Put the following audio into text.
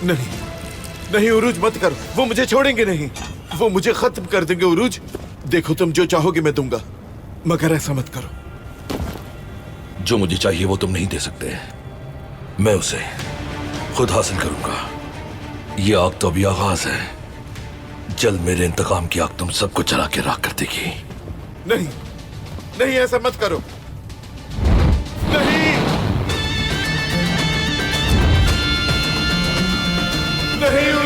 नहीं नहीं उरूज, मत करो, वो मुझे छोड़ेंगे नहीं, वो मुझे खत्म कर देंगे। उरूज देखो, तुम जो चाहोगे मैं दूंगा, मगर ऐसा मत करो। जो मुझे चाहिए वो तुम नहीं दे सकते, मैं उसे खुद हासिल करूंगा। ये आग तो अभी आगाज है, जल्द मेरे इंतकाम की आग तुम सबको जला के राख कर देगी। नहीं नहीं, ऐसा मत करो, नहीं नहीं